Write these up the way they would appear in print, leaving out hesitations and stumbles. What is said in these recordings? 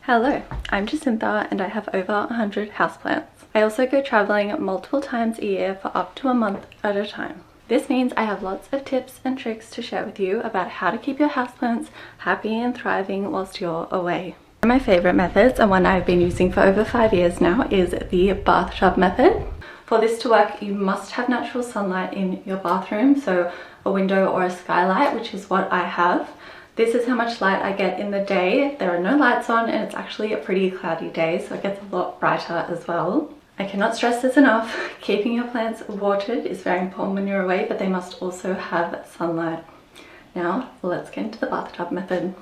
Hello, I'm Jacintha and I have over 100 houseplants. I also go traveling multiple times a year for up to a month at a time. This means I have lots of tips and tricks to share with you about how to keep your houseplants happy and thriving whilst you're away. One of my favourite methods, and one I've been using for over 5 years now, is the bathtub method. For this to work, you must have natural sunlight in your bathroom, so a window or a skylight, which is what I have. This is how much light I get in the day. There are no lights on and it's actually a pretty cloudy day, so it gets a lot brighter as well. I cannot stress this enough. Keeping your plants watered is very important when you're away, but they must also have sunlight. Now, let's get into the bathtub method.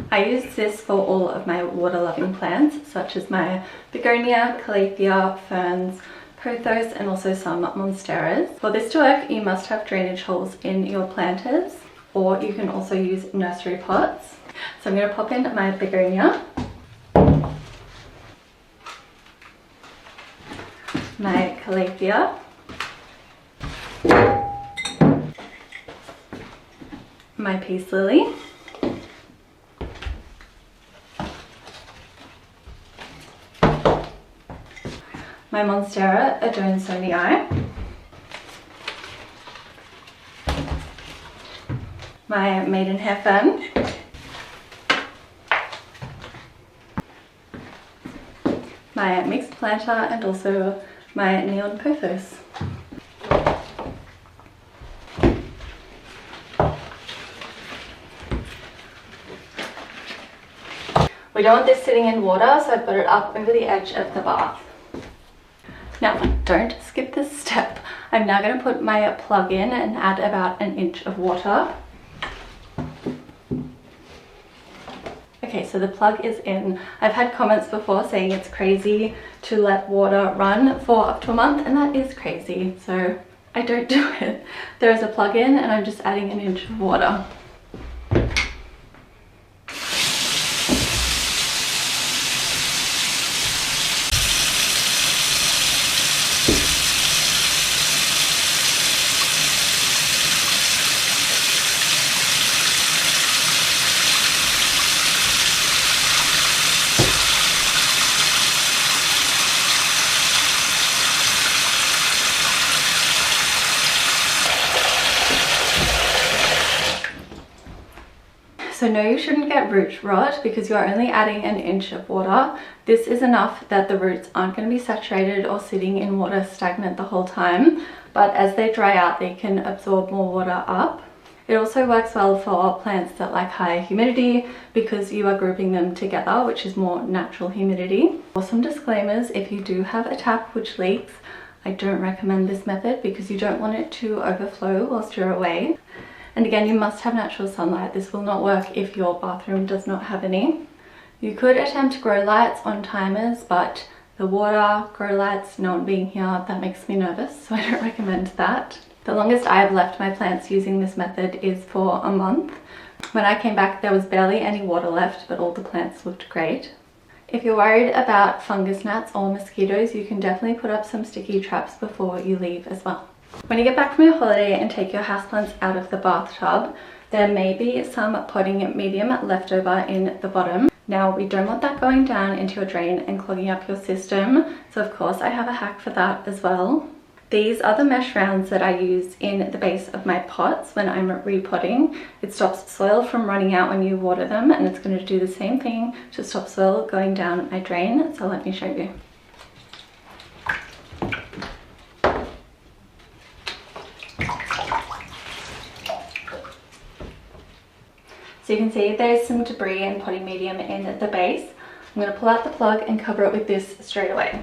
I use this for all of my water-loving plants, such as my begonia, calathea, ferns, pothos, and also some monsteras. For this to work, you must have drainage holes in your planters, or you can also use nursery pots. So I'm going to pop in my begonia, my calathea, my peace lily, my monstera Jonesonii, my maidenhair fern, my mixed planter, and also my neon pothos. We don't want this sitting in water, so I put it up over the edge of the bath. Now, don't skip this step. I'm now going to put my plug in and add about an inch of water. Okay, so the plug is in. I've had comments before saying it's crazy to let water run for up to a month, and that is crazy, so I don't do it. There is a plug in and I'm just adding an inch of water. So no, you shouldn't get root rot because you're only adding an inch of water. This is enough that the roots aren't going to be saturated or sitting in water stagnant the whole time, but as they dry out they can absorb more water up. It also works well for plants that like high humidity because you are grouping them together, which is more natural humidity. For some disclaimers, if you do have a tap which leaks, I don't recommend this method because you don't want it to overflow whilst you're away. And again, you must have natural sunlight. This will not work if your bathroom does not have any. You could attempt grow lights on timers, but the water, grow lights, no one being here, that makes me nervous, so I don't recommend that. The longest I have left my plants using this method is for a month. When I came back, there was barely any water left, but all the plants looked great. If you're worried about fungus gnats or mosquitoes, you can definitely put up some sticky traps before you leave as well. When you get back from your holiday and take your houseplants out of the bathtub, there may be some potting medium left over in the bottom. Now, we don't want that going down into your drain and clogging up your system, so of course I have a hack for that as well. These are the mesh rounds that I use in the base of my pots when I'm repotting. It stops soil from running out when you water them, and it's going to do the same thing to stop soil going down my drain, so let me show you. So you can see there's some debris and potting medium in the base. I'm going to pull out the plug and cover it with this straight away.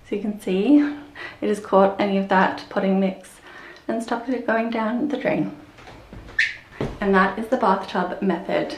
So you can see it has caught any of that potting mix and stopped it going down the drain. And that is the bathtub method.